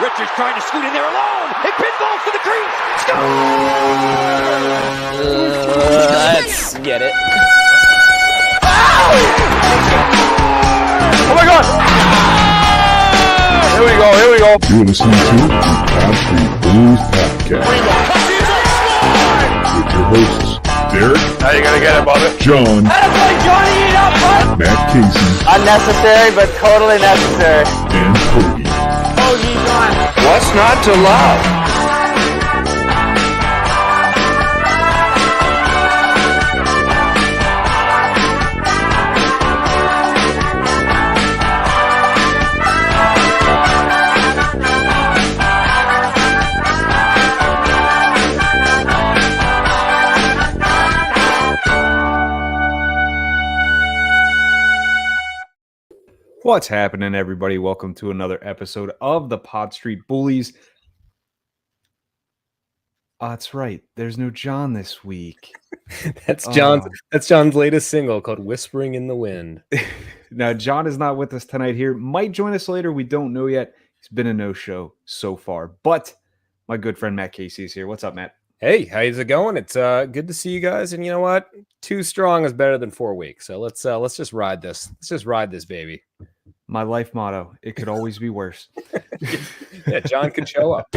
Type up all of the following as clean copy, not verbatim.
Richards trying to scoot in there alone. It pinballs to the crease. Let's get it. Oh my God! Here we go. You're listening to the Pod Street Bullies Podcast with your hosts, Derek. Now you're gonna get it, brother. John. Matt Casey. Unnecessary, but totally necessary. And Cody. What's not to love? What's happening, everybody? Welcome to another episode of the Pod Street Bullies. That's right. There's no John this week. That's John's latest single called "Whispering in the Wind." Now, John is not with us tonight here. Might join us later. We don't know yet. He's been a no-show so far. But my good friend Matt Casey is here. What's up, Matt? Hey, how's it going? It's good to see you guys. And you know what? 2 strong is better than 4 weak. So let's just ride this. Let's just ride this baby. My life motto: it could always be worse. Yeah, John could show up.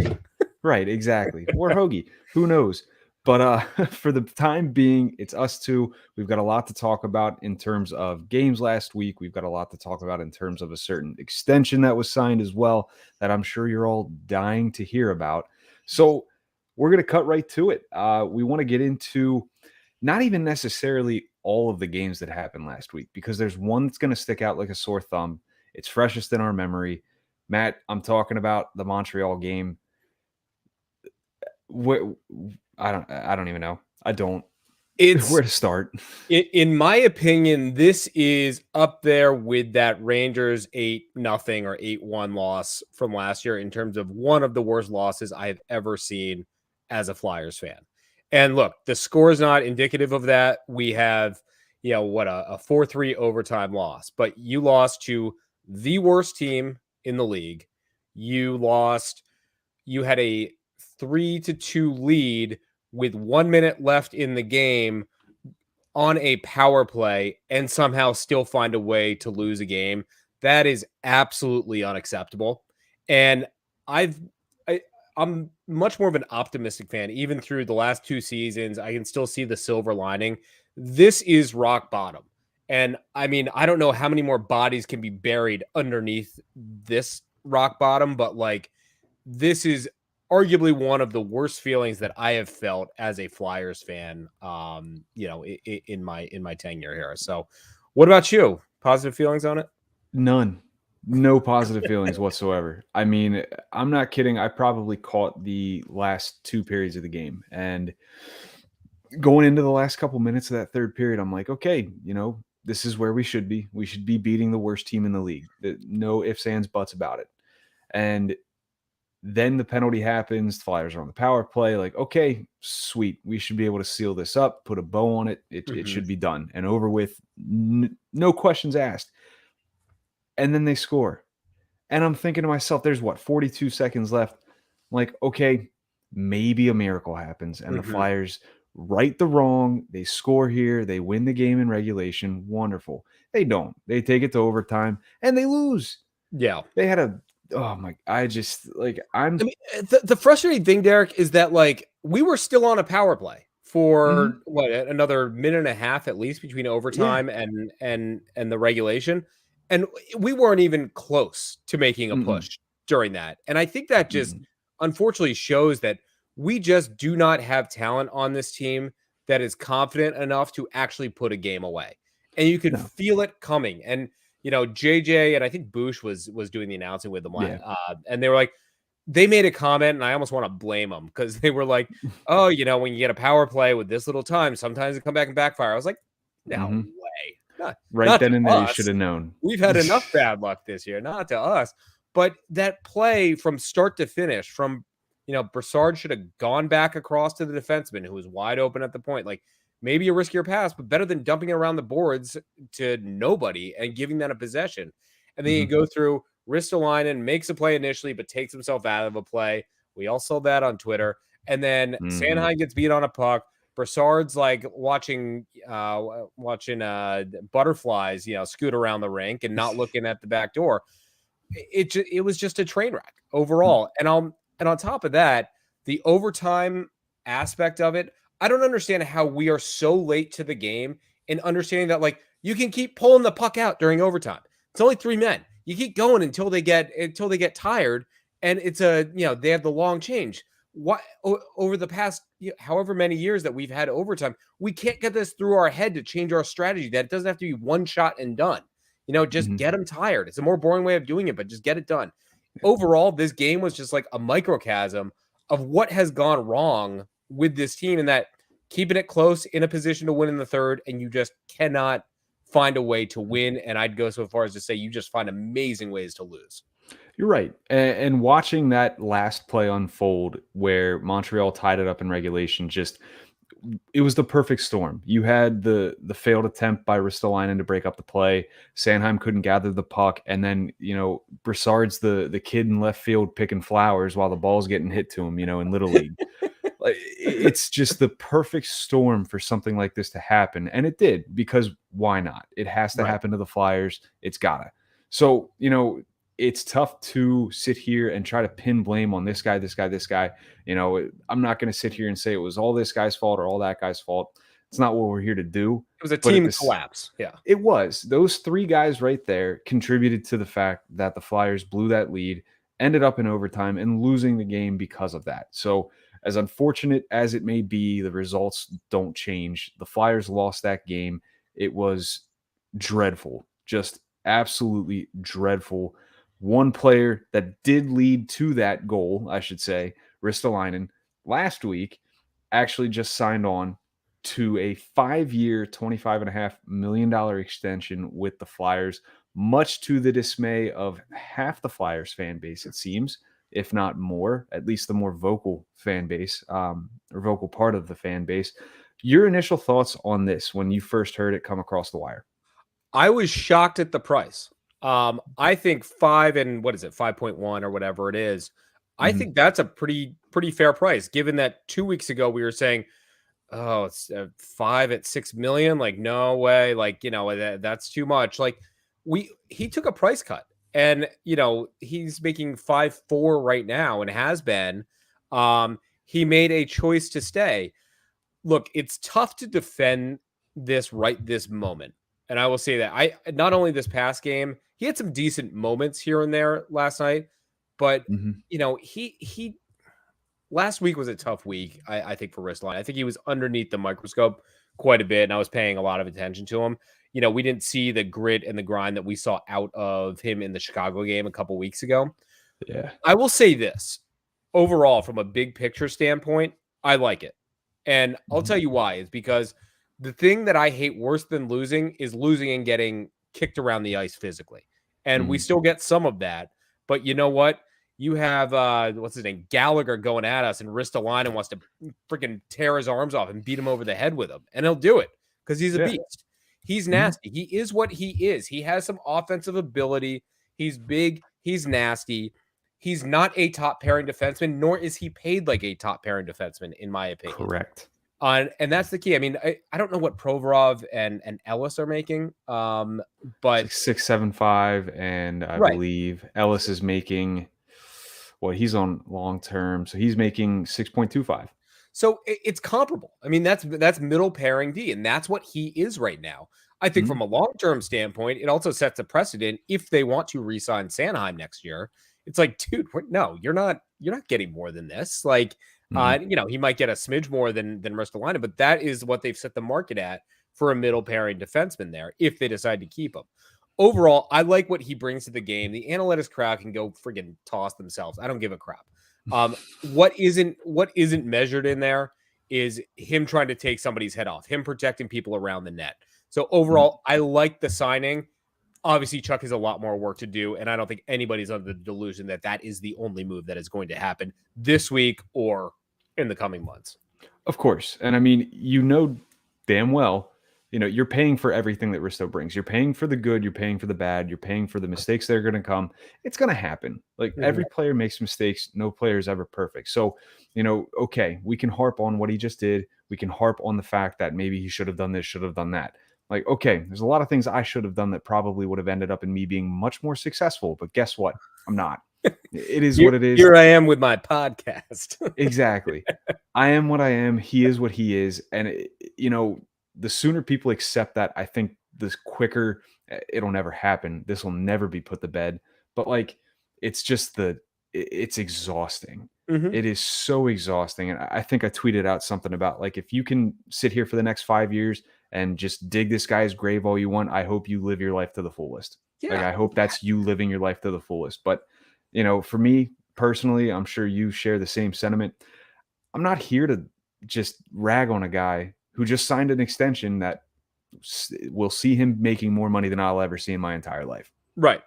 Right, exactly. Or Hoagie. Who knows? But for the time being, it's us two. We've got a lot to talk about in terms of games last week. We've got a lot to talk about in terms of a certain extension that was signed as well that I'm sure you're all dying to hear about. So we're going to cut right to it. We want to get into not even necessarily all of the games that happened last week, because there's one that's going to stick out like a sore thumb. It's freshest in our memory. Matt, I'm talking about the Montreal game. I don't even know. I don't. It's where to start. In my opinion, this is up there with that Rangers 8-0 or 8-1 loss from last year in terms of one of the worst losses I have ever seen as a Flyers fan. And look, the score is not indicative of that. We have, a 4-3 overtime loss, but you lost to the worst team in the league. You had a 3-2 lead with 1 minute left in the game on a power play and somehow still find a way to lose a game. That is absolutely unacceptable. And I'm much more of an optimistic fan. Even through the last 2 seasons, I can still see the silver lining. This is rock bottom. And I mean, I don't know how many more bodies can be buried underneath this rock bottom, but this is arguably one of the worst feelings that I have felt as a Flyers fan, in my tenure here. So what about you? Positive feelings on it? None. No positive feelings whatsoever. I mean, I'm not kidding. I probably caught the last 2 periods of the game, and going into the last couple minutes of that third period, I'm like, okay, this is where we should be. We should be beating the worst team in the league. No ifs, ands, buts about it. And then the penalty happens. The Flyers are on the power play. Like, okay, sweet. We should be able to seal this up, put a bow on it. It should be done and over with. No questions asked. And then they score. And I'm thinking to myself, there's 42 seconds left. I'm like, okay, maybe a miracle happens. And the Flyers right the wrong. They score here. They win the game in regulation. Wonderful. They don't. They take it to overtime and they lose. Yeah. They had the frustrating thing, Derek, is that we were still on a power play for another minute and a half at least between overtime and the regulation. And we weren't even close to making a push during that. And I think that just unfortunately shows that we just do not have talent on this team that is confident enough to actually put a game away. And you can feel it coming. And, JJ and I think Bush was doing the announcing with them. And they were like, they made a comment, and I almost want to blame them because they were like, oh, when you get a power play with this little time, sometimes it come back and backfire. I was like, no way. Not then and there, you should have known. We've had enough bad luck this year, not to us. But that play from start to finish, from Brassard should have gone back across to the defenseman who was wide open at the point. Maybe a riskier pass, but better than dumping it around the boards to nobody and giving that a possession. And then you go through Ristolainen makes a play initially, but takes himself out of a play. We all saw that on Twitter. And then Sanheim gets beat on a puck. Brassard's like watching butterflies, scoot around the rink and not looking at the back door. It was just a train wreck overall. And on top of that, the overtime aspect of it, I don't understand how we are so late to the game and understanding that like you can keep pulling the puck out during overtime. It's only 3 men. You keep going until they get tired, and it's they have the long change. What over the past however many years that we've had overtime, we can't get this through our head to change our strategy. That it doesn't have to be one shot and done. Just get them tired. It's a more boring way of doing it, but just get it done. Overall, this game was just like a microcosm of what has gone wrong with this team, and that keeping it close in a position to win in the third, and you just cannot find a way to win. And I'd go so far as to say you just find amazing ways to lose. You're right. And watching that last play unfold where Montreal tied it up in regulation, it was the perfect storm. You had the failed attempt by Ristolainen to break up the play. Sanheim couldn't gather the puck. And then, Brassard's the kid in left field picking flowers while the ball's getting hit to him, in Little League. It's just the perfect storm for something like this to happen. And it did, because why not? It has to happen to the Flyers. It's gotta. So, it's tough to sit here and try to pin blame on this guy. I'm not going to sit here and say it was all this guy's fault or all that guy's fault. It's not what we're here to do. It was a team collapse. Yeah, it was. Those 3 guys right there contributed to the fact that the Flyers blew that lead, ended up in overtime, and losing the game because of that. So as unfortunate as it may be, the results don't change. The Flyers lost that game. It was dreadful, just absolutely dreadful. One player that did lead to that goal, I should say, Ristolainen, last week actually just signed on to a 5-year, $25.5 million extension with the Flyers, much to the dismay of half the Flyers fan base, it seems, if not more, at least the more vocal fan base, or vocal part of the fan base. Your initial thoughts on this when you first heard it come across the wire? I was shocked at the price. I think 5.1 or whatever it is. I think that's a pretty fair price, given that 2 weeks ago we were saying, oh, it's 5 at $6 million. Like, no way. Like, that's too much. Like he took a price cut, and, he's making 5.4 right now and has been. He made a choice to stay. Look, it's tough to defend this right this moment. And I will say that not only this past game, he had some decent moments here and there last night, but he last week was a tough week, I think, for Ristolainen. I think he was underneath the microscope quite a bit, and I was paying a lot of attention to him. We didn't see the grit and the grind that we saw out of him in the Chicago game a couple weeks ago. Yeah. I will say this. Overall, from a big picture standpoint, I like it. And I'll tell you why. It's because the thing that I hate worse than losing is losing and getting kicked around the ice physically. And we still get some of that. But you know what? You have, what's his name, Gallagher going at us, and Ristolainen wants to freaking tear his arms off and beat him over the head with him. And he'll do it because he's a beast. He's nasty. He is what he is. He has some offensive ability. He's big. He's nasty. He's not a top pairing defenseman, nor is he paid like a top pairing defenseman, in my opinion. Correct. And that's the key. I mean, I don't know what Provorov and Ellis are making, but like 6.75, and I believe Ellis is making, he's on long term, so he's making 6.25. So it's comparable. I mean, that's middle pairing D, and that's what he is right now. I think from a long term standpoint, it also sets a precedent if they want to re-sign Sanheim next year. It's like, dude, no, you're not getting more than this. Like, he might get a smidge more than Ristolainen, but that is what they've set the market at for a middle pairing defenseman there, if they decide to keep him. Overall, I like what he brings to the game. The analytics crowd can go friggin' toss themselves. I don't give a crap. What isn't measured in there is him trying to take somebody's head off, him protecting people around the net. So overall, I like the signing. Obviously, Chuck has a lot more work to do, and I don't think anybody's under the delusion that is the only move that is going to happen this week or in the coming months. Of course. And I mean, damn well, you're paying for everything that Risto brings. You're paying for the good, you're paying for the bad, you're paying for the mistakes that are going to come. It's going to happen. Like every player makes mistakes. No player is ever perfect. So, okay, we can harp on what he just did. We can harp on the fact that maybe he should have done this, should have done that. Like, okay, there's a lot of things I should have done that probably would have ended up in me being much more successful. But guess what? I'm not. It is what it is. Here I am with my podcast. Exactly. I am what I am. He is what he is. And, the sooner people accept that, I think the quicker it'll never happen. This will never be put to bed. But like, it's just it's exhausting. It is so exhausting. And I think I tweeted out something about like, if you can sit here for the next 5 years and just dig this guy's grave all you want, I hope you live your life to the fullest. Yeah. Like, I hope that's you living your life to the fullest. But, for me personally, I'm sure you share the same sentiment. I'm not here to just rag on a guy who just signed an extension that will see him making more money than I'll ever see in my entire life. Right.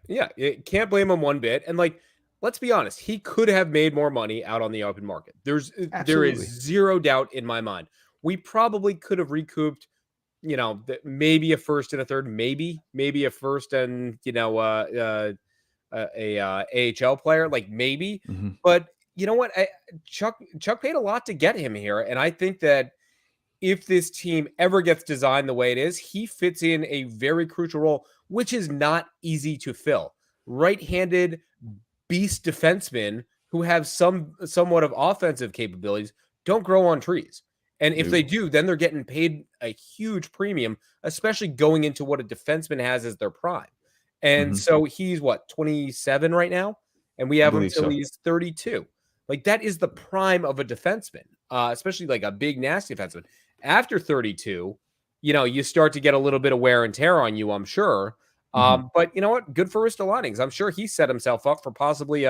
Yeah. Can't blame him one bit. And like, let's be honest, he could have made more money out on the open market. There is zero doubt in my mind. We probably could have recouped, maybe a first and a third, maybe a first and, a AHL player, like maybe. But you know what? Chuck paid a lot to get him here. And I think that if this team ever gets designed the way it is, he fits in a very crucial role, which is not easy to fill. Right-handed beast defensemen who have somewhat of offensive capabilities don't grow on trees. And if they do, then they're getting paid a huge premium, especially going into what a defenseman has as their prime. And so he's 27 right now? And we have him until he's 32. Like, that is the prime of a defenseman, especially like a big, nasty defenseman. After 32, you start to get a little bit of wear and tear on you, I'm sure. But you know what? Good for Ristolainen. I'm sure he set himself up for possibly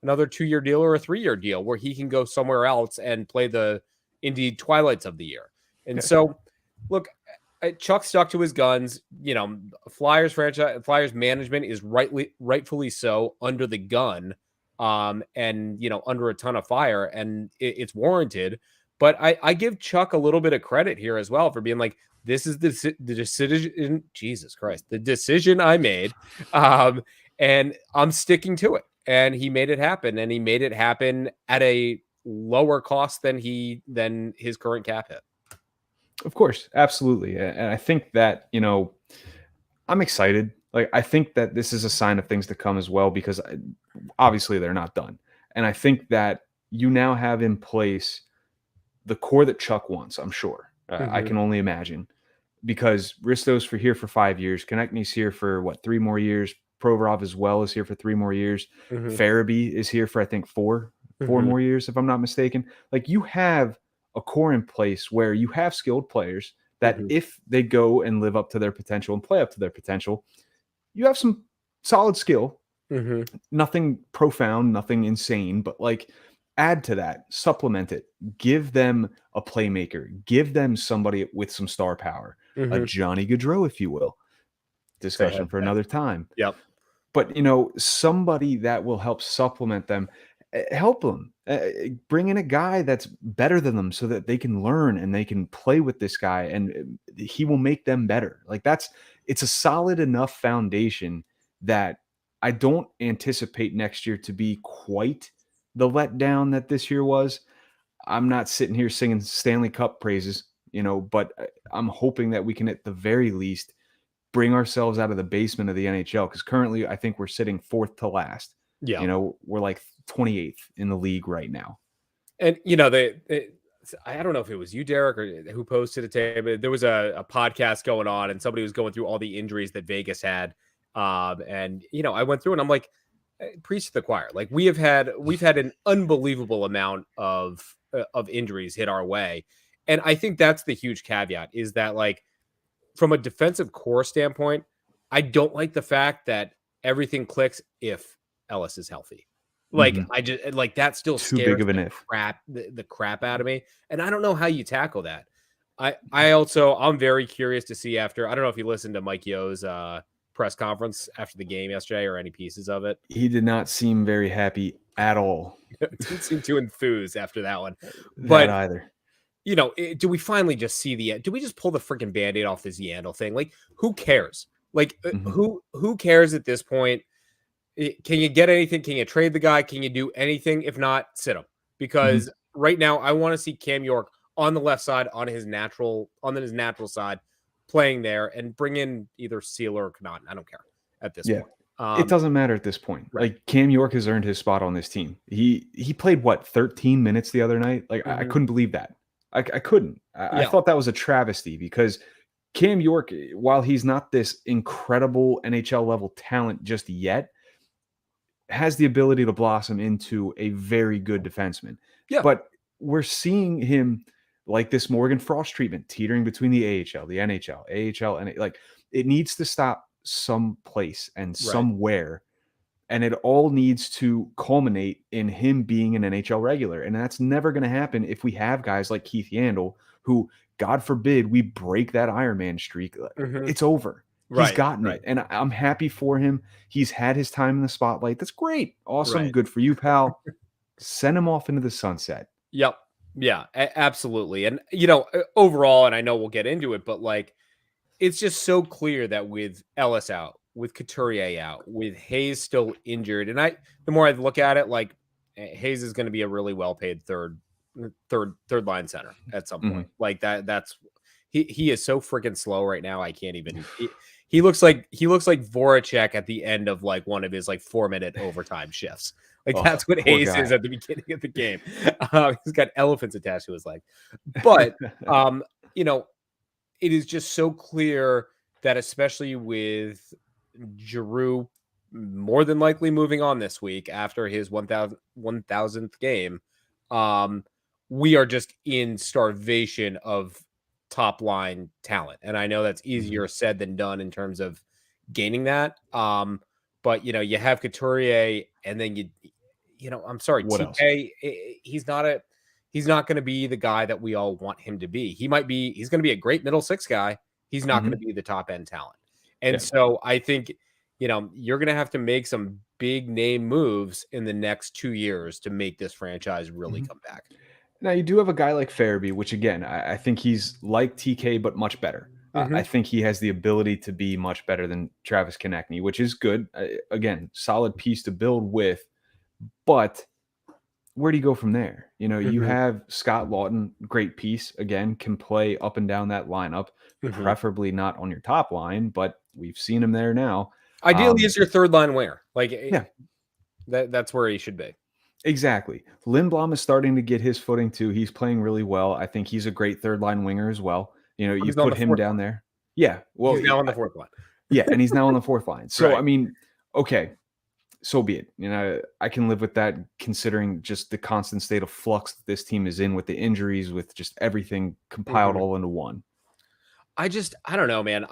another 2-year deal or a 3-year deal where he can go somewhere else and play the indeed twilights of the year. And so, look, Chuck stuck to his guns. Flyers management is rightfully so under the gun, and under a ton of fire, and it's warranted. But I give Chuck a little bit of credit here as well for being like, this is the decision. Jesus Christ, the decision I made, and I'm sticking to it. And he made it happen, and he made it happen at a lower cost than his current cap hit. Of course, absolutely. And I think that, I'm excited. Like, I think that this is a sign of things to come as well, because obviously they're not done. And I think that you now have in place the core that Chuck wants, I'm sure. I can only imagine, because Risto's here for 5 years. Konechny's here for 3 more years. Provorov as well is here for 3 more years. Farabee is here for, I think, 4 more years, if I'm not mistaken. Like, you have a core in place where you have skilled players that if they go and live up to their potential and play up to their potential, you have some solid skill. Nothing profound, nothing insane, but like, add to that, supplement it, give them a playmaker, give them somebody with some star power, a Johnny Gaudreau, if you will. Discussion for another time. Yep. But, somebody that will help supplement them, help them, bring in a guy that's better than them so that they can learn and they can play with this guy and he will make them better. Like, it's a solid enough foundation that I don't anticipate next year to be quite the letdown that this year was. I'm not sitting here singing Stanley Cup praises, but I'm hoping that we can at the very least bring ourselves out of the basement of the NHL, because currently I think we're sitting 4th to last. Yeah. We're like 28th in the league right now. And, I don't know if it was you, Derek, or who posted it today, but there was a podcast going on and somebody was going through all the injuries that Vegas had. And, I went through and I'm like, preach to the choir. Like, we've had an unbelievable amount of injuries hit our way. And I think that's the huge caveat, is that, like, from a defensive core standpoint, I don't like the fact that everything clicks if Ellis is healthy. Like, I just like that still scares too big of an if. The crap out of me. And I don't know how you tackle that. I'm very curious to see after. I don't know if you listened to Mike Yo's press conference after the game yesterday or any pieces of it. He did not seem very happy at all. Didn't seem too enthused after that one. But either. do we finally just see do we just pull the freaking Band-Aid off this Yandel thing? Like, who cares? Like, who cares at this point? Can you get anything? Can you trade the guy? Can you do anything? If not, sit him. Because right now, I want to see Cam York on the left side, on his natural side, playing there, and bring in either Sealer or Connaughton. I don't care at this point. It doesn't matter at this point. Right. Like, Cam York has earned his spot on this team. He played 13 minutes the other night. Like, I couldn't believe that. I couldn't. I thought that was a travesty because Cam York, while he's not this incredible NHL level talent just yet, has the ability to blossom into a very good defenseman. Yeah. But we're seeing him like this Morgan Frost treatment, teetering between the AHL, the NHL, AHL, and like, it needs to stop someplace and somewhere. And it all needs to culminate in him being an NHL regular. And that's never going to happen if we have guys like Keith Yandel, who, God forbid, we break that Ironman streak. It's over. He's gotten it. And I'm happy for him. He's had his time in the spotlight. That's great. Awesome. Good for you, pal. Send him off into the sunset. Yep. Yeah, absolutely. And, overall, and I know we'll get into it, but like, it's just so clear that with Ellis out, with Couturier out, with Hayes still injured, and the more I look at it, like, Hayes is going to be a really well-paid third line center at some point. Like that's he is so freaking slow right now. I can't even. He looks like Voracek at the end of like one of his like 4-minute overtime shifts. Like that's what Hayes is at the beginning of the game. He's got elephants attached to his leg. But it is just so clear that, especially with Giroux more than likely moving on this week after his 1000th game, we are just in starvation of top line talent. And I know that's easier said than done in terms of gaining that. But you have Couturier, and then I'm sorry, what TK. He's not going to be the guy that we all want him to be. He's going to be a great middle six guy. He's not going to be the top end talent. And so I think, you're going to have to make some big name moves in the next 2 years to make this franchise really come back. Now, you do have a guy like Farabee, which, again, I think he's like TK, but much better. I think he has the ability to be much better than Travis Konechny, which is good. Again, solid piece to build with. But where do you go from there? You have Scott Lawton, great piece, again, can play up and down that lineup, preferably not on your top line, but we've seen him there now. Ideally, is your third line winger. That's where he should be. Exactly. Lindblom is starting to get his footing too. He's playing really well. I think he's a great third line winger as well. You put him down there. Yeah. Well, he's now on the fourth line. Yeah, and he's now on the fourth line. So, I mean, okay, so be it. I can live with that, considering just the constant state of flux that this team is in with the injuries, with just everything compiled all into one. I don't know, man.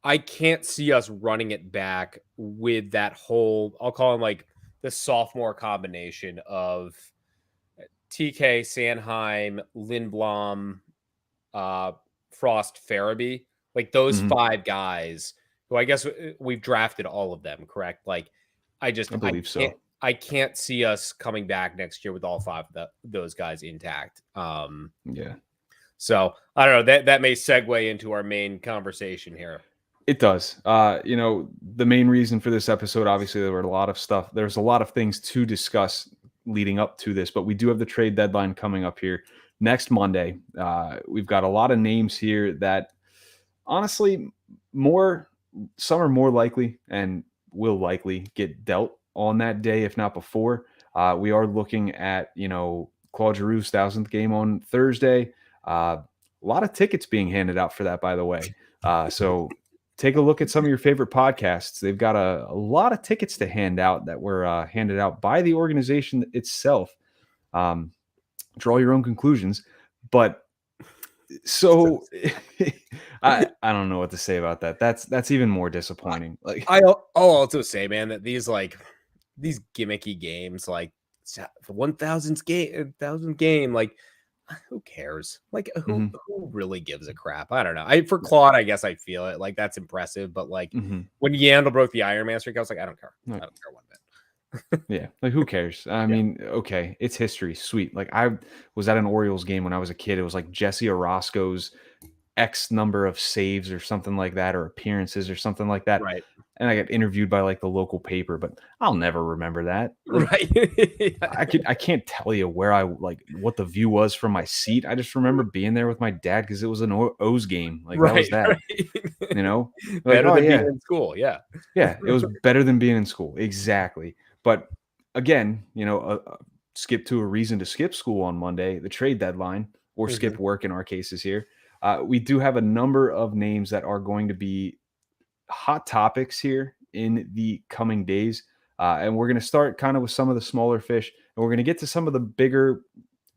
I can't see us running it back with that whole, I'll call him like the sophomore combination of TK, Sanheim, Lindblom, Frost, Farabee, like those 5 guys who I guess we've drafted all of them, correct? Like, I believe so. I can't see us coming back next year with all 5 of those guys intact. So I don't know, that may segue into our main conversation here. It does. The main reason for this episode, obviously, there were a lot of stuff. There's a lot of things to discuss leading up to this, but we do have the trade deadline coming up here next Monday. We've got a lot of names here that, honestly, some are more likely and will likely get dealt on that day, if not before. We are looking at, Claude Giroux's 1000th game on Thursday. A lot of tickets being handed out for that, by the way. So take a look at some of your favorite podcasts. They've got a lot of tickets to hand out that were handed out by the organization itself. Draw your own conclusions. But so I don't know what to say about that. That's even more disappointing. Like, I'll also say, man, that these gimmicky games, like 1000th game, like, who cares? Like, who really gives a crap? I don't know. For Claude, I guess I feel it. Like, that's impressive. But like when Yandel broke the Ironman streak, I was like, I don't care. I don't care one bit. Yeah, like who cares? I mean, okay, it's history, sweet. Like I was at an Orioles game when I was a kid. It was like Jesse Orozco's X number of saves or something like that, or appearances or something like that. Right. And I got interviewed by like the local paper, but I'll never remember that. Like Right. I can't tell you where I like what the view was from my seat. I just remember being there with my dad because it was an O's game. Like that was Right. that, Right. you know? Like, Better oh than being yeah, in school. Yeah. yeah, it was better than being in school. Exactly. But again, skip to a reason to skip school on Monday, the trade deadline, or Mhm. skip work in our cases here. We do have a number of names that are going to be hot topics here in the coming days. And we're going to start kind of with some of the smaller fish, and we're going to get to some of the bigger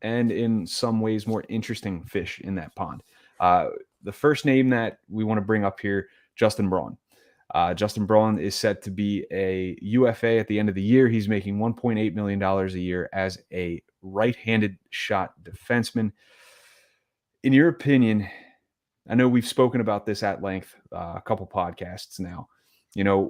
and in some ways more interesting fish in that pond. The first name that we want to bring up here, Justin Braun. Justin Braun is set to be a UFA at the end of the year. He's making $1.8 million a year as a right-handed shot defenseman. In your opinion, I know we've spoken about this at length a couple podcasts now.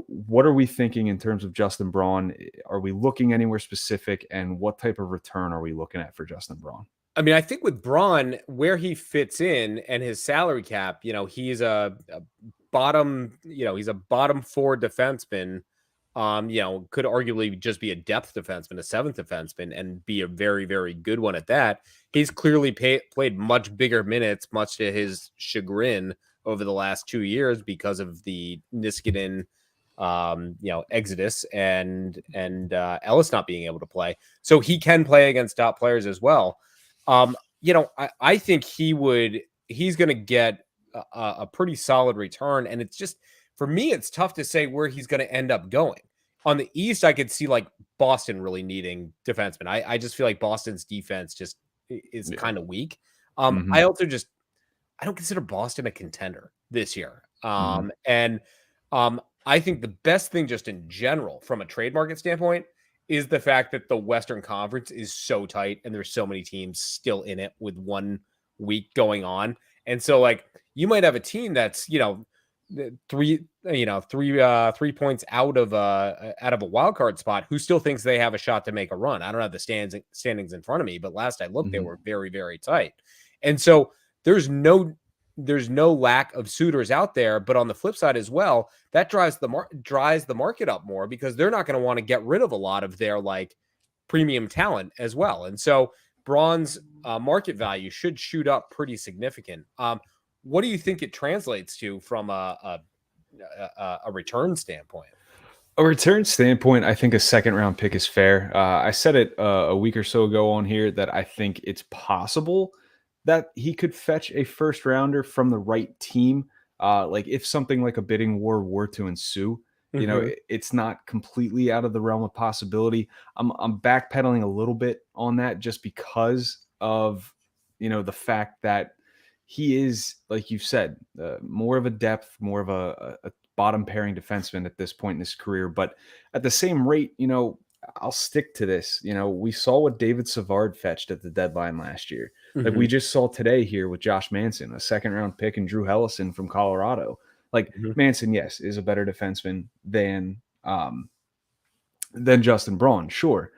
What are we thinking in terms of Justin Braun? Are we looking anywhere specific, and what type of return are we looking at for Justin Braun? I mean, I think with Braun, where he fits in and his salary cap, he's a bottom, he's a bottom four defenseman. Could arguably just be a depth defenseman, a seventh defenseman, and be a very, very good one at that. He's clearly played much bigger minutes, much to his chagrin over the last 2 years because of the Niskanen, exodus and Ellis not being able to play. So he can play against top players as well. I think he's going to get a pretty solid return. And it's just, for me, it's tough to say where he's going to end up going. On the East, I could see like Boston really needing defensemen. I just feel like Boston's defense just is kind of weak. I also I don't consider Boston a contender this year. I think the best thing just in general from a trade market standpoint is the fact that the Western Conference is so tight and there's so many teams still in it with 1 week going on. And so like you might have a team that's, 3 points out of a wild card spot who still thinks they have a shot to make a run. I don't have the standings in front of me, but last I looked, they were very, very tight. And so there's no lack of suitors out there, but on the flip side as well, that dries the market up more because they're not going to want to get rid of a lot of their like premium talent as well. And so Braun's market value should shoot up pretty significant. What do you think it translates to from a return standpoint? A return standpoint, I think a second round pick is fair. I said it a week or so ago on here that I think it's possible that he could fetch a first rounder from the right team. Like if something like a bidding war were to ensue, it's not completely out of the realm of possibility. I'm backpedaling a little bit on that just because of, the fact that he is, like you've said, more of a depth, more of a bottom pairing defenseman at this point in his career. But at the same rate, I'll stick to this. We saw what David Savard fetched at the deadline last year. Like we just saw today here with Josh Manson, a second round pick, and Drew Hellison from Colorado. Like Manson, yes, is a better defenseman than Justin Braun, sure.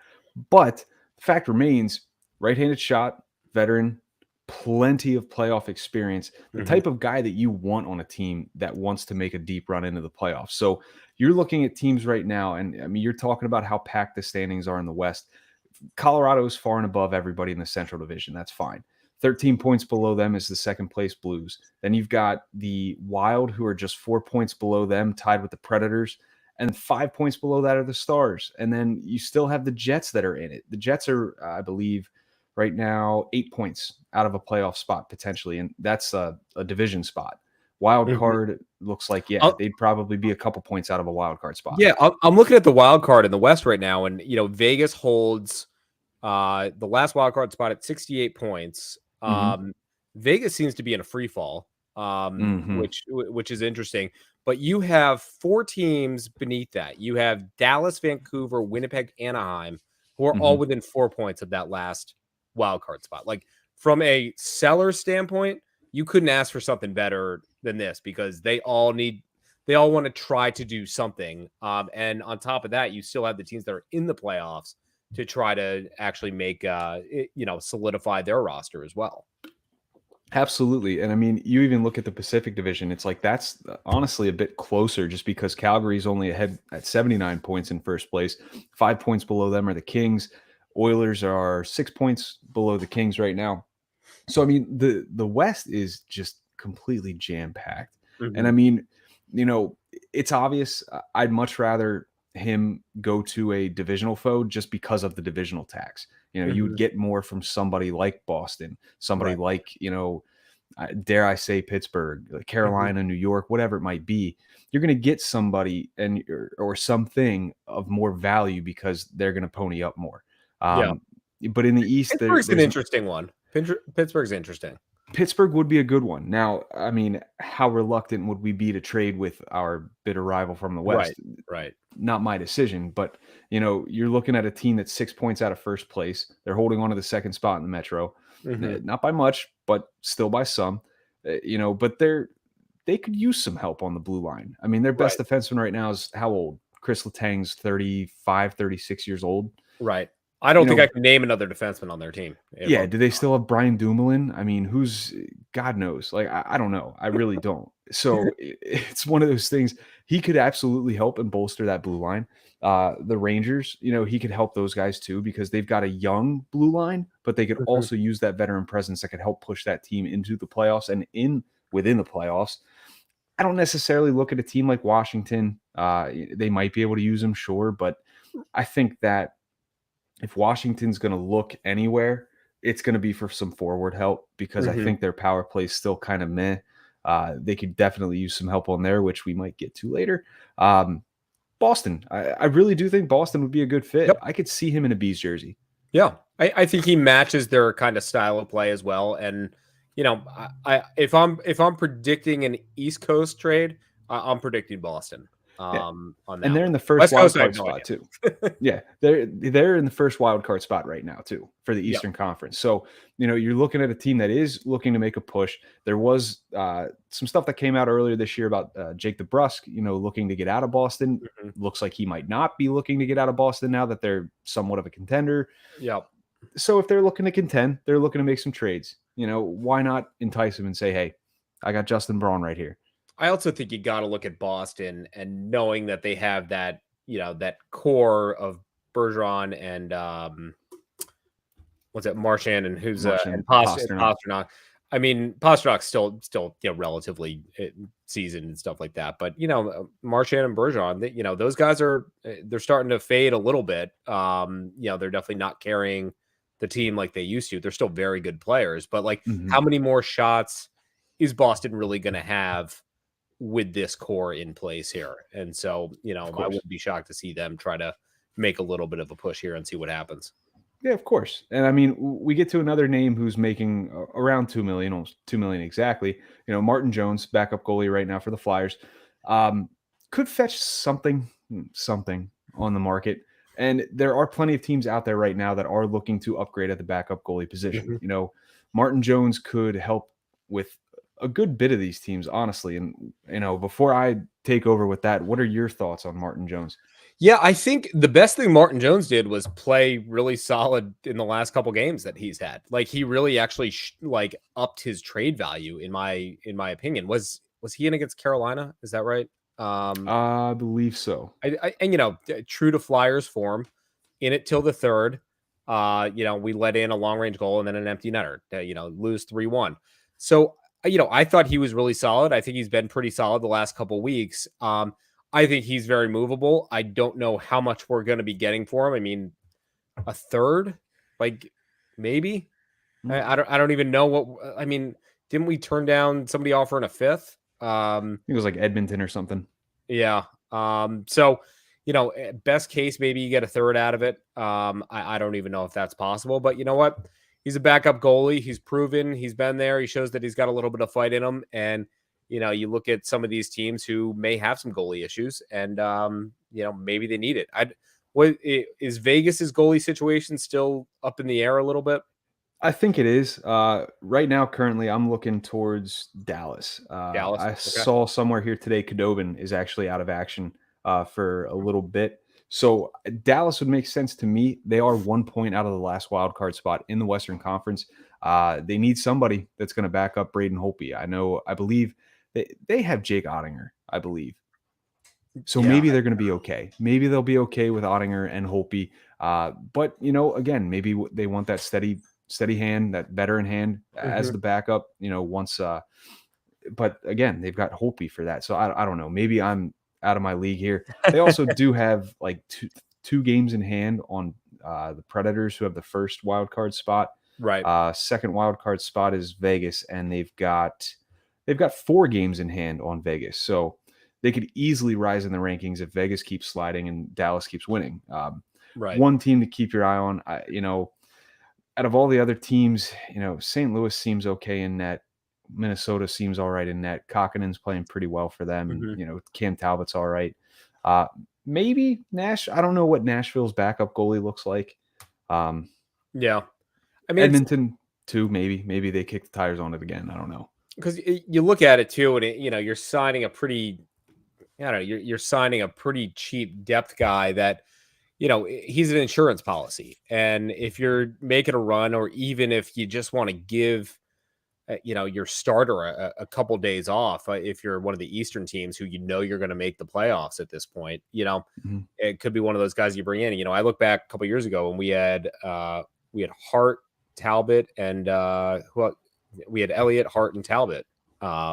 But the fact remains, right-handed shot, veteran, plenty of playoff experience, the type of guy that you want on a team that wants to make a deep run into the playoffs. So you're looking at teams right now, and I mean, you're talking about how packed the standings are in the West. Colorado is far and above everybody in the Central Division. That's fine. 13 points below them is the second place Blues. Then you've got the Wild, who are just 4 points below them, tied with the Predators. And 5 points below that are the Stars. And then you still have the Jets that are in it. The Jets are, I believe, right now 8 points out of a playoff spot potentially. And that's a division spot. Wild card looks like, they'd probably be a couple points out of a wild card spot. Yeah, I'm looking at the wild card in the West right now. And, Vegas holds the last wild card spot at 68 points. Vegas seems to be in a free fall, which is interesting. But you have 4 teams beneath that. You have Dallas, Vancouver, Winnipeg, Anaheim, who are all within 4 points of that last wild card spot. Like from a seller standpoint, you couldn't ask for something better than this because they all need they all want to try to do something. And on top of that, you still have the teams that are in the playoffs to try to actually make, solidify their roster as well. Absolutely. And I mean, you even look at the Pacific Division, it's like that's honestly a bit closer just because Calgary's only ahead at 79 points in first place. 5 points below them are the Kings. Oilers are 6 points below the Kings right now. So I mean, the West is just completely jam-packed. And I mean, it's obvious. I'd much rather him go to a divisional foe just because of the divisional tax. You would get more from somebody like Boston, somebody like, dare I say Pittsburgh, Carolina, New York, whatever it might be. You're going to get somebody or something of more value because they're going to pony up more. But in the East, Pittsburgh's an interesting one. Pittsburgh's interesting. Pittsburgh would be a good one. Now, I mean, how reluctant would we be to trade with our bitter rival from the West? Right. Not my decision, but you're looking at a team that's 6 points out of first place. They're holding on to the second spot in the Metro, not by much, but still by some. But they could use some help on the blue line. I mean, their best defenseman right now is how old? Chris Letang's 35, 36 years old. Right. I don't think I can name another defenseman on their team. Yeah. Do they still have Brian Dumoulin? I mean, God knows. Like, I don't know. I really don't. So it's one of those things. He could absolutely help and bolster that blue line. The Rangers, he could help those guys too, because they've got a young blue line, but they could also use that veteran presence that could help push that team into the playoffs and within the playoffs. I don't necessarily look at a team like Washington. They might be able to use him, sure. But I think that if Washington's going to look anywhere, it's going to be for some forward help because I think their power play is still kind of meh. They could definitely use some help on there, which we might get to later. Boston, I really do think Boston would be a good fit. Yep. I could see him in a Bees jersey. Yeah, I think he matches their kind of style of play as well. And if I'm predicting an East Coast trade, I'm predicting Boston. On that, and they're in the first wild card spot too. Yeah, they're in the first wild card spot right now too for the Eastern Conference. So you're looking at a team that is looking to make a push. There was some stuff that came out earlier this year about Jake DeBrusk, looking to get out of Boston. Looks like he might not be looking to get out of Boston now that they're somewhat of a contender. Yeah. So if they're looking to contend, they're looking to make some trades. Why not entice them and say, hey, I got Justin Braun right here. I also think you got to look at Boston and knowing that they have that, that core of Bergeron and Marchand and and Pastrnak. I mean, Pasternak's still relatively seasoned and stuff like that. But Marchand and Bergeron, those guys they're starting to fade a little bit. They're definitely not carrying the team like they used to. They're still very good players, but how many more shots is Boston really going to have with this core in place here? And so, I wouldn't be shocked to see them try to make a little bit of a push here and see what happens. Yeah, of course. And I mean, we get to another name who's making around $2 million, almost $2 million exactly. Martin Jones, backup goalie right now for the Flyers, could fetch something on the market. And there are plenty of teams out there right now that are looking to upgrade at the backup goalie position. Martin Jones could help with a good bit of these teams, honestly. And, before I take over with that, what are your thoughts on Martin Jones? Yeah, I think the best thing Martin Jones did was play really solid in the last couple games that he's had. Like, he really actually upped his trade value in my opinion. Was he in against Carolina? Is that right? I believe so. And true to Flyers form, in it till the third. We let in a long range goal and then an empty netter. Lose 3-1. So I thought he was really solid. I think he's been pretty solid the last couple weeks. I think he's very movable. I don't know how much we're going to be getting for him. I mean, a third, maybe. I don't even know what. I mean, didn't we turn down somebody offering a fifth? I think it was like Edmonton or something. Yeah. So, best case, maybe you get a third out of it. I don't even know if that's possible, but you know what? He's a backup goalie. He's proven he's been there. He shows that he's got a little bit of fight in him. And, you look at some of these teams who may have some goalie issues and, maybe they need it. Is Vegas's goalie situation still up in the air a little bit? I think it is. Right now, currently, I'm looking towards Dallas. Dallas. I Okay. saw somewhere here today, Kadobin is actually out of action for a little bit. So Dallas would make sense to me. They are 1 point out of the last wild card spot in the Western Conference. They need somebody that's going to back up Braden Holtby. I believe they have Jake Ottinger, I believe. So Yeah. maybe they're going to be okay. Maybe they'll be okay with Ottinger and Holtby. But again, maybe they want that steady hand, that veteran hand as the backup. Once. But again, they've got Holtby for that. So I don't know. Maybe I'm out of my league here. They also do have like two games in hand on the Predators, who have the first wild card spot. Right. Second wild card spot is Vegas, and they've got 4 games in hand on Vegas. So they could easily rise in the rankings if Vegas keeps sliding and Dallas keeps winning. Right. One team to keep your eye on. Out of all the other teams, St. Louis seems okay in net. Minnesota seems all right in net. Kokkinen's playing pretty well for them. Cam Talbot's all right. Maybe Nash. I don't know what Nashville's backup goalie looks like. Yeah. I mean, Edmonton too. Maybe they kick the tires on it again. I don't know. because you look at it too, and you're signing a pretty, you're signing a pretty cheap depth guy that, he's an insurance policy. And if you're making a run, or even if you just want to give, your starter a couple days off, if you're one of the Eastern teams who you're going to make the playoffs at this point, it could be one of those guys you bring in. I look back a couple years ago when we had Hart, Talbot, and we had Elliott, Hart, and Talbot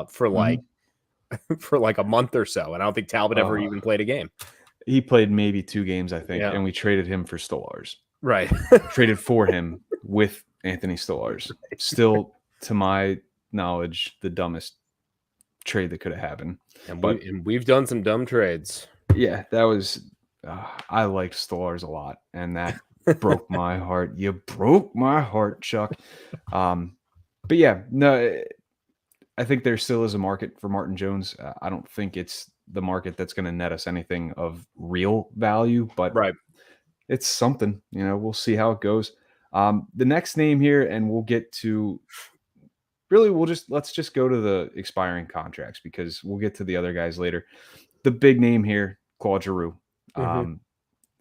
for like a month or so, and I don't think Talbot ever even played a game. He played maybe 2 games, I think, Yeah. and we traded him for Stolarz. Right. Traded for him with Anthony Stolarz. Still, to my knowledge, the dumbest trade that could have happened. And we've done some dumb trades. Yeah, that was. I liked Stolarz a lot, and that broke my heart. You broke my heart, Chuck. But yeah, no, I think there still is a market for Martin Jones. I don't think it's the market that's going to net us anything of real value, but Right. it's something. We'll see how it goes. The next name here, and we'll get to. Really, let's just go to the expiring contracts because we'll get to the other guys later. The big name here, Claude Giroux.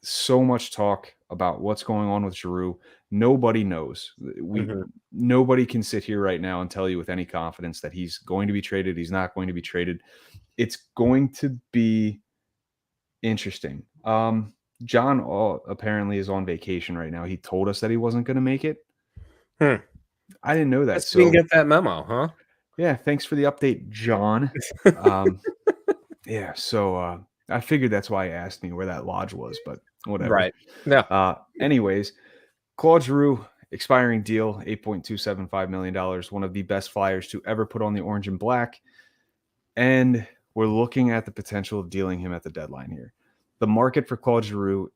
So much talk about what's going on with Giroux. Nobody knows. Nobody can sit here right now and tell you with any confidence that he's going to be traded. He's not going to be traded. It's going to be interesting. John apparently is on vacation right now. He told us that he wasn't going to make it. I didn't know that. So we didn't get that memo, huh? Yeah, thanks for the update, John. Yeah, so I figured that's why he asked me where that lodge was, but whatever. Right. Yeah. Anyways, Claude Giroux, expiring deal, $8.275 million, one of the best Flyers to ever put on the orange and black. And we're looking at the potential of dealing him at the deadline here. The market for Claude Giroux,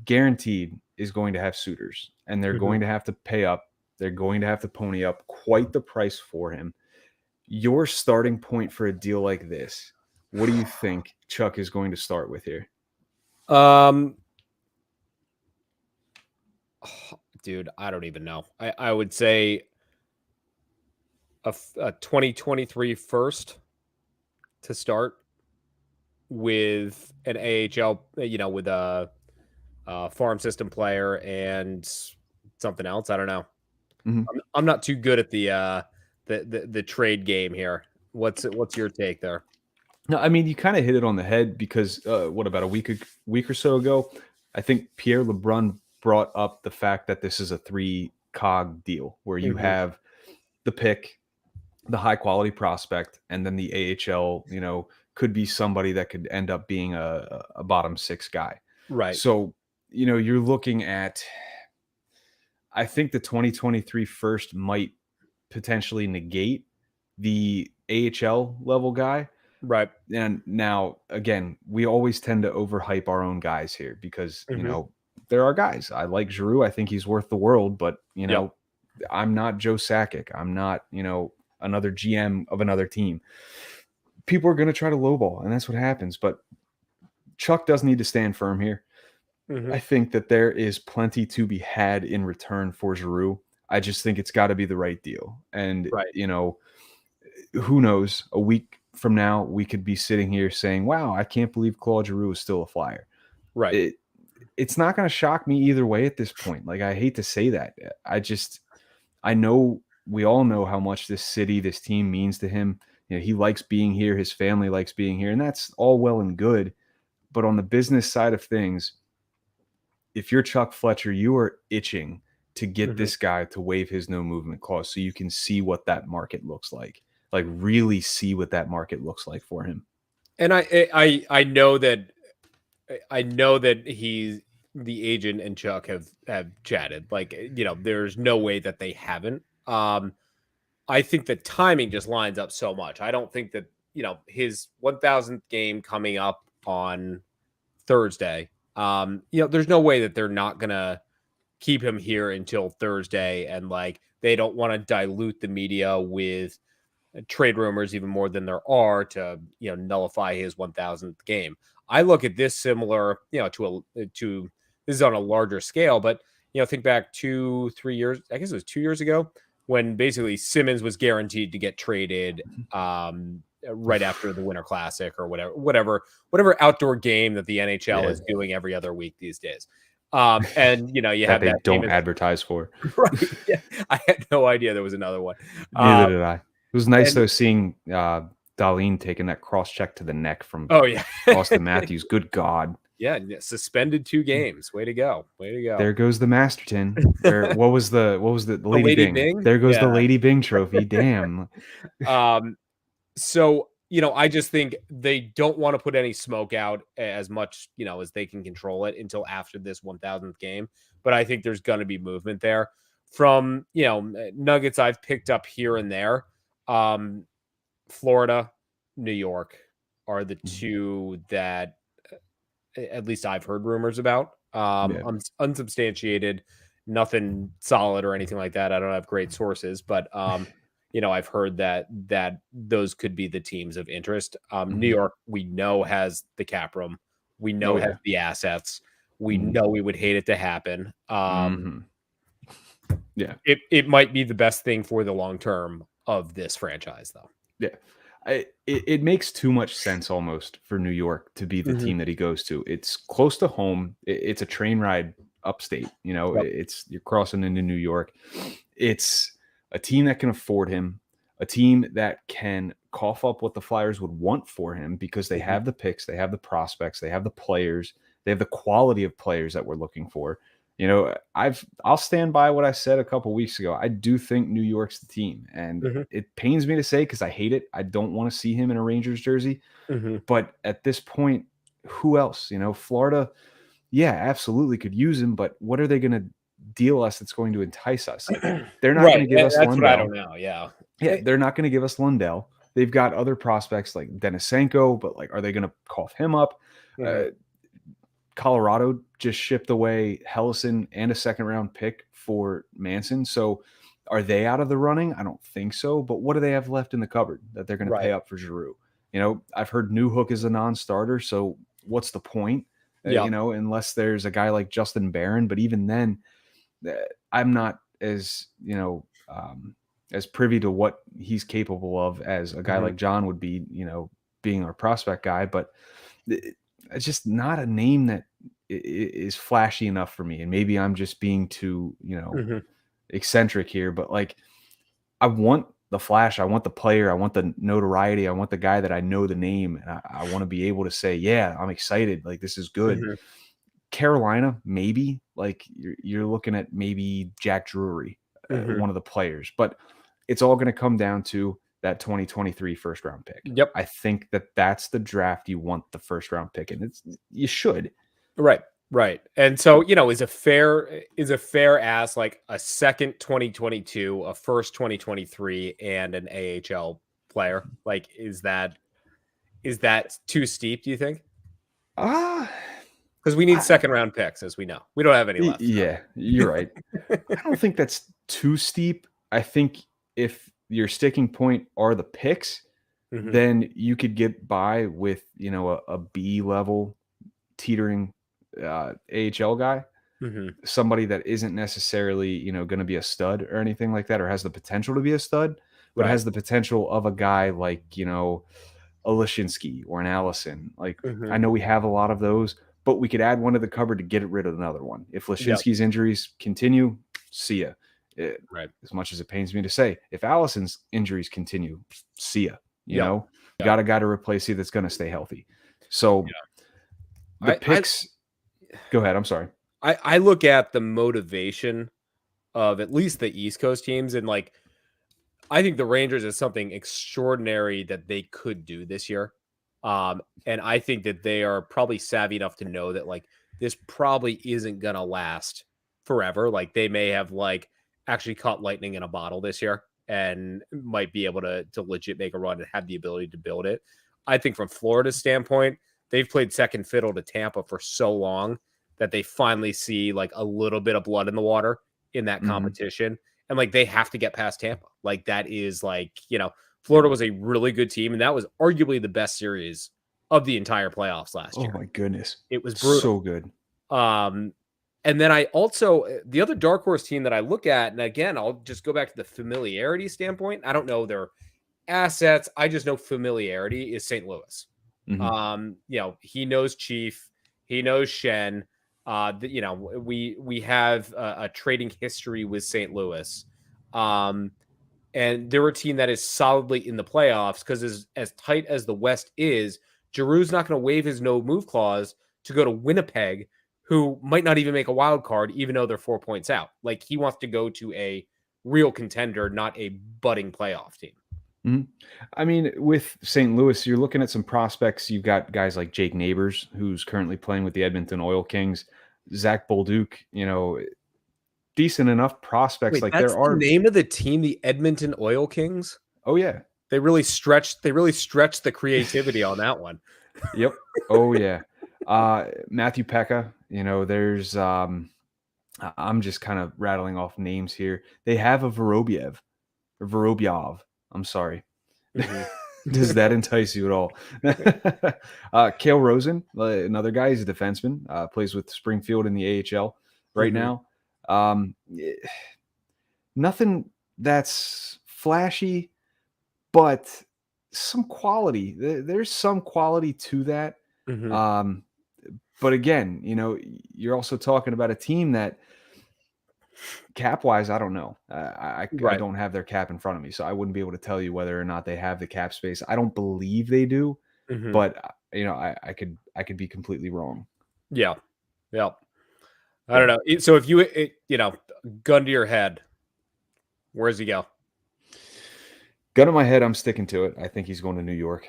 guaranteed, is going to have suitors, and they're going to have to pay up. They're going to have to pony up quite the price for him. Your starting point for a deal like this, what do you think Chuck is going to start with here? Dude, I don't even know. I would say a 2023 first to start with an AHL, with a farm system player and something else. I don't know. I'm not too good at the trade game here. What's your take there? No, I mean, you kind of hit it on the head because about a week or so ago, I think Pierre LeBrun brought up the fact that this is a 3-cog deal where you have the pick, the high quality prospect, and then the AHL, could be somebody that could end up being a bottom 6 guy. Right. So, you're looking at, I think the 2023 first might potentially negate the AHL level guy. Right. And now, again, we always tend to overhype our own guys here because, there are guys. I like Giroux. I think he's worth the world, but, I'm not Joe Sakic. I'm not, another GM of another team. People are going to try to lowball, and that's what happens. But Chuck does need to stand firm here. I think that there is plenty to be had in return for Giroux. I just think it's got to be the right deal. And, Right. Who knows? A week from now, we could be sitting here saying, wow, I can't believe Claude Giroux is still a Flyer. Right. It's not going to shock me either way at this point. Like, I hate to say that. I know we all know how much this city, this team means to him. He likes being here. His family likes being here, and that's all well and good. But on the business side of things, if you're Chuck Fletcher, you are itching to get this guy to waive his no movement clause so you can see what that market looks like really see what that market looks like for him. And I know that he's the agent and Chuck have chatted. Like, there's no way that they haven't. I think the timing just lines up so much. I don't think that, his 1000th game coming up on Thursday, there's no way that they're not going to keep him here until Thursday. And like, they don't want to dilute the media with trade rumors even more than there are to, nullify his 1000th game. I look at this similar, to this is on a larger scale, but, think back 2-3 years, I guess it was 2 years ago, when basically Simmons was guaranteed to get traded right after the Winter Classic or whatever outdoor game that the NHL is doing every other week these days. And you have they that don't advertise for. Right. Yeah. I had no idea there was another one. Neither did I. It was nice though seeing Darlene taking that cross check to the neck from Austin Matthews. Good God. Yeah, suspended 2 games. Way to go. There goes the Masterton. What was the Lady Bing? There goes the Lady Bing trophy. Damn. So, I just think they don't want to put any smoke out as much, as they can control it until after this 1000th game. But I think there's going to be movement there from, nuggets I've picked up here and there. Florida, New York are the 2 that at least I've heard rumors about. Unsubstantiated, nothing solid or anything like that. I don't have great sources, but I've heard that those could be the teams of interest. New York, we know, has the cap room. We know has the assets. We know we would hate it to happen. Yeah, it might be the best thing for the long term of this franchise, though. Yeah, it makes too much sense almost for New York to be the team that he goes to. It's close to home. It's a train ride upstate. You're crossing into New York. It's a team that can afford him, a team that can cough up what the Flyers would want for him because they have the picks, they have the prospects, they have the players, they have the quality of players that we're looking for. I'll stand by what I said a couple weeks ago. I do think New York's the team, and it pains me to say because I hate it. I don't want to see him in a Rangers jersey, but at this point, who else? Florida, yeah, absolutely could use him, but what are they going to deal us that's going to entice us? Like, they're not going to give us that's Lundell. What I don't know. Yeah, they're not going to give us Lundell. They've got other prospects like Denisenko, but like, are they going to cough him up? Colorado just shipped away Hellison and a 2nd-round pick for Manson. So are they out of the running? I don't think so. But what do they have left in the cupboard that they're going to pay up for Giroux? I've heard Newhook is a non-starter. So what's the point? Unless there's a guy like Justin Barron. But even then, I'm not as, as privy to what he's capable of as a guy like John would be, being our prospect guy. But it's just not a name that is flashy enough for me. And maybe I'm just being too, eccentric here, but like, I want the flash. I want the player. I want the notoriety. I want the guy that I know the name. And I want to be able to say, yeah, I'm excited. Like, this is good. Carolina, maybe like you're looking at maybe Jack Drury, one of the players, but it's all going to come down to that 2023 1st-round pick. Yep. I think that's the draft you want the 1st-round pick, and you should. Right. And so, is a fair ask like a 2nd 2022, a 1st 2023, and an AHL player? Like, is that too steep, do you think? Because we need 2nd-round picks, as we know. We don't have any left. Yeah, you're right. I don't think that's too steep. I think if your sticking point are the picks, then you could get by with, a B level teetering AHL guy. somebody that isn't necessarily, going to be a stud or anything like that, or has the potential to be a stud, but has the potential of a guy like, a Lashinsky or an Allison. Like, I know we have a lot of those, but we could add one to the cupboard to get rid of another one. If Lashinsky's injuries continue, see ya. As much as it pains me to say, if Allison's injuries continue, see ya. You know, got a guy to replace you that's going to stay healthy. So the picks. Go ahead. I'm sorry. I look at the motivation of at least the East Coast teams, and like, I think the Rangers is something extraordinary that they could do this year. And I think that they are probably savvy enough to know that like this probably isn't going to last forever. Like they may have like actually caught lightning in a bottle this year and might be able to legit make a run and have the ability to build it. I think from Florida's standpoint, they've played second fiddle to Tampa for so long that they finally see like a little bit of blood in the water in that competition. And like, they have to get past Tampa. Like that is like, Florida was a really good team. And that was arguably the best series of the entire playoffs last year. Oh my goodness. It was brutal. So good. And then I also, the other dark horse team that I look at, and again, I'll just go back to the familiarity standpoint. I don't know their assets. I just know familiarity is St. Louis. He knows Chief, he knows Shen. We have a trading history with St. Louis. And they're a team that is solidly in the playoffs because as tight as the West is, Giroux's not going to waive his no move clause to go to Winnipeg, who might not even make a wild card, even though they're 4 points out. Like he wants to go to a real contender, not a budding playoff team. I mean, with St. Louis, you're looking at some prospects. You've got guys like Jake Neighbors, who's currently playing with the Edmonton Oil Kings, Zach Bolduc, decent enough prospects. Wait, that's the name of the team, the Edmonton Oil Kings. Oh yeah. They really stretched the creativity on that one. Yep. Oh yeah. Matthew Pekka, there's I'm just kind of rattling off names here. They have a Vorobyov. I'm sorry. Does that entice you at all? Cale Rosen, another guy, he's a defenseman, plays with Springfield in the AHL right now. Nothing that's flashy, but some quality. There's some quality to that. But again, you're also talking about a team that cap wise, I don't know. I don't have their cap in front of me, so I wouldn't be able to tell you whether or not they have the cap space. I don't believe they do, but I could be completely wrong. Yeah. I don't know. So if you gun to your head, where does he go? Gun to my head, I'm sticking to it. I think he's going to New York.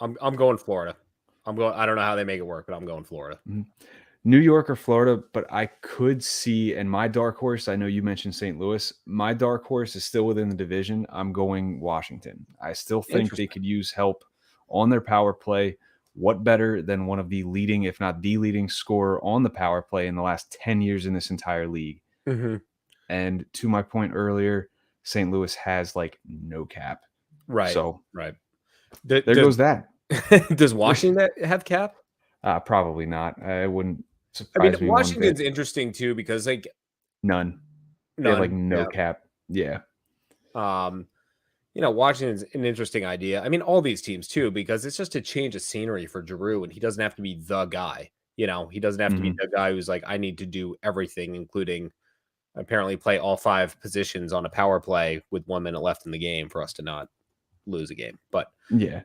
I'm going Florida. I don't know how they make it work, but I'm going Florida. New York or Florida, but I could see, and my dark horse, I know you mentioned St. Louis. My dark horse is still within the division. I'm going Washington. I still think they could use help on their power play. What better than one of the leading, if not the leading scorer on the power play in the last 10 years in this entire league? And to my point earlier, St. Louis has like no cap. Right. So there goes that. Does Washington have cap? Probably not. I wouldn't surprise me. Washington's interesting too because like none. They have like no cap. Yeah. Washington's an interesting idea. I mean, all these teams too, because it's just a change of scenery for Giroux, and he doesn't have to be the guy. He doesn't have to be the guy who's like, I need to do everything, including apparently play all 5 positions on a power play with 1 minute left in the game for us to not lose a game. But yeah.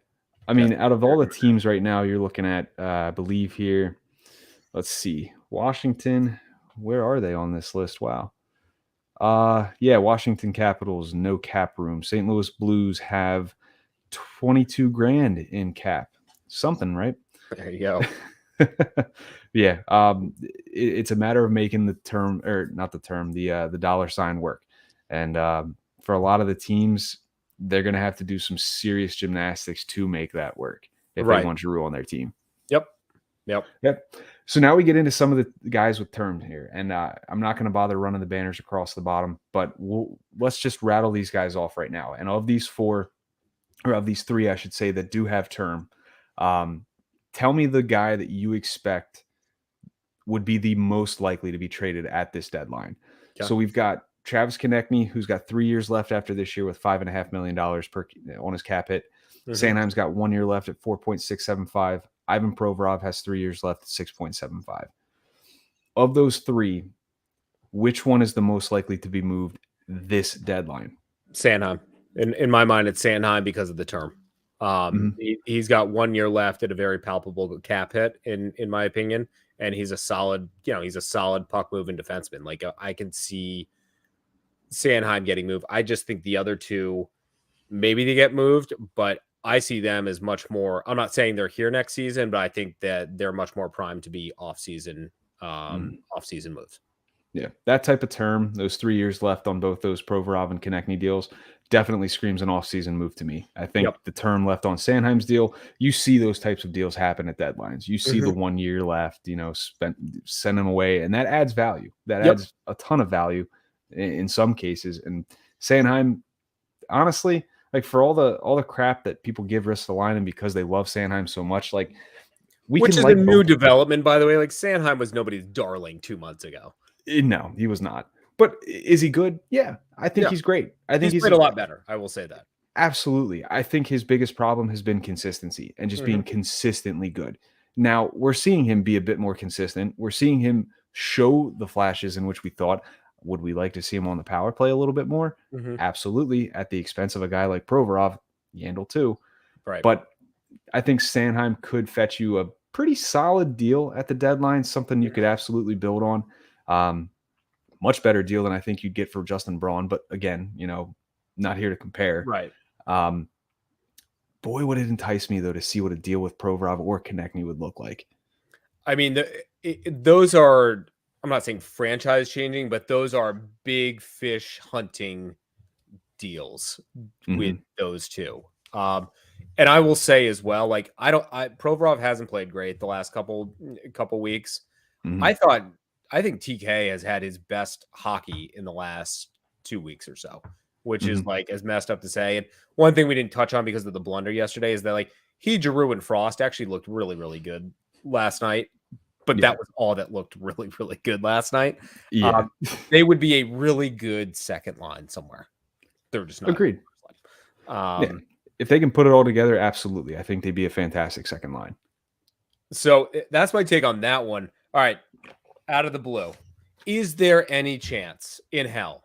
I mean, out of all the teams right now, you're looking at, I believe here, let's see, Washington, where are they on this list? Wow. Washington Capitals, no cap room. St. Louis Blues have 22 grand in cap. Something, right? There you go. Yeah. It's a matter of making the term, or not the term, the dollar sign work. And for a lot of the teams, they're going to have to do some serious gymnastics to make that work if they want Giroux on their team. Yep. So now we get into some of the guys with terms here, and I'm not going to bother running the banners across the bottom, but let's just rattle these guys off right now. And of these 4, or of these 3, I should say, that do have term, tell me the guy that you expect would be the most likely to be traded at this deadline. Okay. So we've got Travis Konechny, who's got 3 years left after this year with $5.5 million per on his cap hit. Sanheim's got 1 year left at 4.675. Ivan Provorov has 3 years left at 6.75. Of those three, which one is the most likely to be moved this deadline? Sanheim. In my mind, it's Sanheim because of the term. He's got 1 year left at a very palpable cap hit, in my opinion, and he's a solid puck moving defenseman. Like I can see Sanheim getting moved. I just think the other two, maybe they get moved, but I see them as much more. I'm not saying they're here next season, but I think that they're much more primed to be off-season moves. Yeah, that type of term, those 3 years left on both those Provorov and Konechny deals, definitely screams an off-season move to me. I think the term left on Sanheim's deal, you see those types of deals happen at deadlines. You see the 1 year left, send them away, and that adds value. That adds a ton of value in some cases. And Sanheim, honestly, like for all the crap that people give Ristolainen because they love Sanheim so much, like which is a new development, by the way. Like Sanheim was nobody's darling 2 months ago. No, he was not. But is he good? Yeah, I think he's great. I think he's played a lot better. I will say that. Absolutely. I think his biggest problem has been consistency and just being consistently good. Now, we're seeing him be a bit more consistent. We're seeing him show the flashes in which we thought. Would we like to see him on the power play a little bit more? Absolutely. At the expense of a guy like Provorov, Yandel too. Right. But I think Sanheim could fetch you a pretty solid deal at the deadline, something you could absolutely build on. Much better deal than I think you'd get for Justin Braun. But again, not here to compare. Right. Boy, would it entice me, though, to see what a deal with Provorov or Konechny would look like. I mean, those are, I'm not saying franchise changing, but those are big fish hunting deals with those two. And I will say as well, like Provorov hasn't played great the last couple weeks. I think TK has had his best hockey in the last 2 weeks or so, which is like as messed up to say. And one thing we didn't touch on because of the blunder yesterday is that like Giroux and Frost actually looked really, really good last night. But that was all that looked really, really good last night. Yeah. They would be a really good second line somewhere. They're just not. Agreed. If they can put it all together, absolutely. I think they'd be a fantastic second line. So that's my take on that one. All right. Out of the blue, is there any chance in hell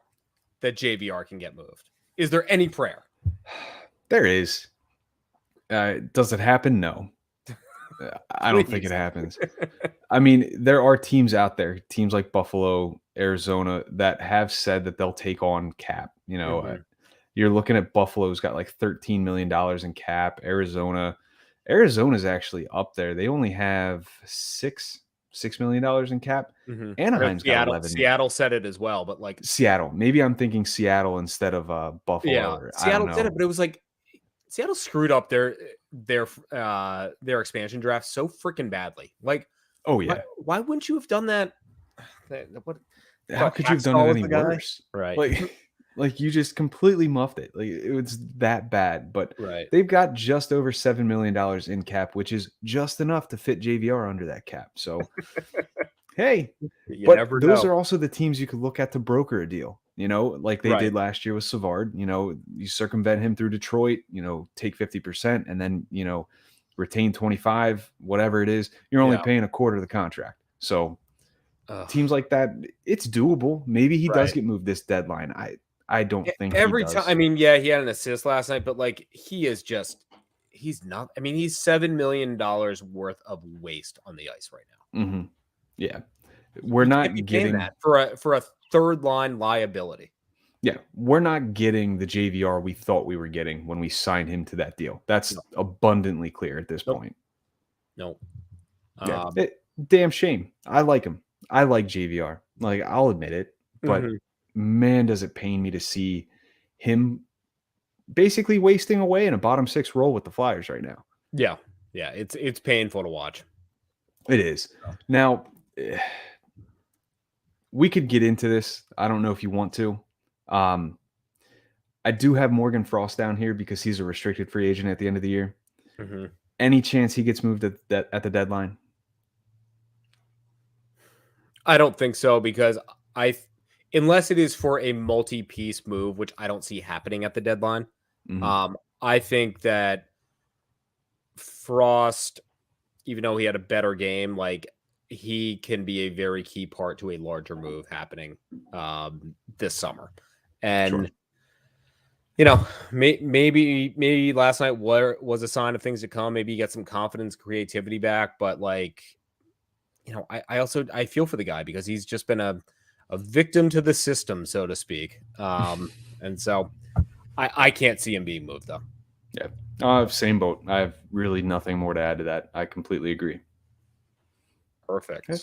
that JVR can get moved? Is there any prayer? There is. Does it happen? No. I don't think it happens. I mean, there are teams out there, teams like Buffalo, Arizona, that have said that they'll take on cap. You're looking at Buffalo's got like $13 million in cap. Arizona's actually up there. They only have $6 million in cap. Anaheim's got 11. Seattle said it as well, but like Seattle. Maybe I'm thinking Seattle instead of Buffalo. Yeah, Seattle did it, but it was like Seattle screwed up their expansion draft so freaking badly. Like, oh yeah, why wouldn't you have done that? How could you have done it any worse? Right. Like you just completely muffed it. Like it was that bad. But they've got just over $7 million in cap, which is just enough to fit JVR under that cap. So hey, those are also the teams you could look at to broker a deal. Like they did last year with Savard. You circumvent him through Detroit. Take 50% and then retain 25, whatever it is. You're only paying a quarter of the contract. So teams like that, it's doable. Maybe he does get moved this deadline. I don't think every time. I mean, yeah, he had an assist last night, but like he's not. I mean, he's $7 million worth of waste on the ice right now. Yeah, we're not getting that for a third line liability. Yeah, we're not getting the JVR we thought we were getting when we signed him to that deal. That's abundantly clear at this point. No, damn shame. I like him. I like JVR. Like I'll admit it, but man, does it pain me to see him basically wasting away in a bottom six role with the Flyers right now. Yeah, it's painful to watch. It is. Now, we could get into this. I don't know if you want to. I do have Morgan Frost down here because he's a restricted free agent at the end of the year. Any chance he gets moved at the deadline? I don't think so because unless it is for a multi-piece move, which I don't see happening at the deadline. Mhm. I think that Frost, even though he had a better game, like he can be a very key part to a larger move happening this summer. Sure. And maybe last night was a sign of things to come. Maybe you get some confidence, creativity back. But like, I also I feel for the guy because he's just been a victim to the system, so to speak. And so I can't see him being moved though. Yeah. Same boat. I have really nothing more to add to that. I completely agree. Perfect. Okay.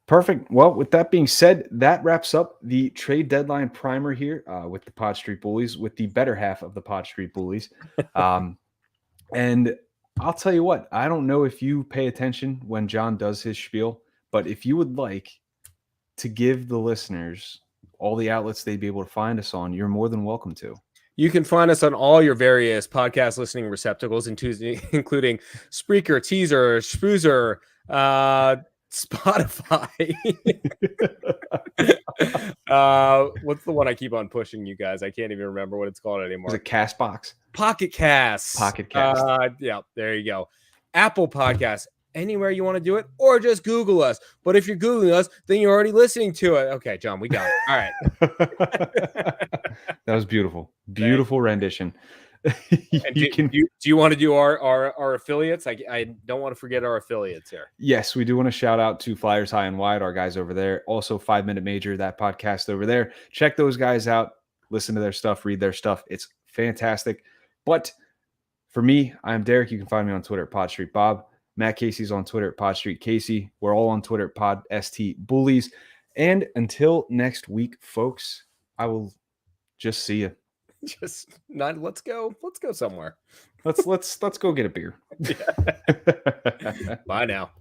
Perfect. Well, with that being said, that wraps up the trade deadline primer here with the Pod Street Bullies, with the better half of the Pod Street Bullies. And I'll tell you what, I don't know if you pay attention when John does his spiel, but if you would like to give the listeners all the outlets they'd be able to find us on, you're more than welcome to. You can find us on all your various podcast listening receptacles, including Spreaker, Teaser, Spruzer, Spotify. What's the one I keep on pushing you guys? I can't even remember what it's called anymore. Is it Castbox? Pocket Cast. Pocket Cast. Yeah, there you go. Apple Podcasts. Anywhere you want to do it, or just Google us. But if you're Googling us, then you're already listening to it. Okay, John, we got it. All right. That was beautiful. Beautiful rendition. Do you want to do our affiliates? I don't want to forget our affiliates here. Yes, we do want to shout out to Flyers High and Wide, our guys over there. Also, 5 Minute Major, that podcast over there. Check those guys out. Listen to their stuff. Read their stuff. It's fantastic. But for me, I'm Derek. You can find me on Twitter at PodStreetBob. Matt Casey's on Twitter at PodStreetCasey. We're all on Twitter at PodSTBullies. And until next week, folks, I will just see you. Let's go somewhere. Let's go get a beer. Bye now.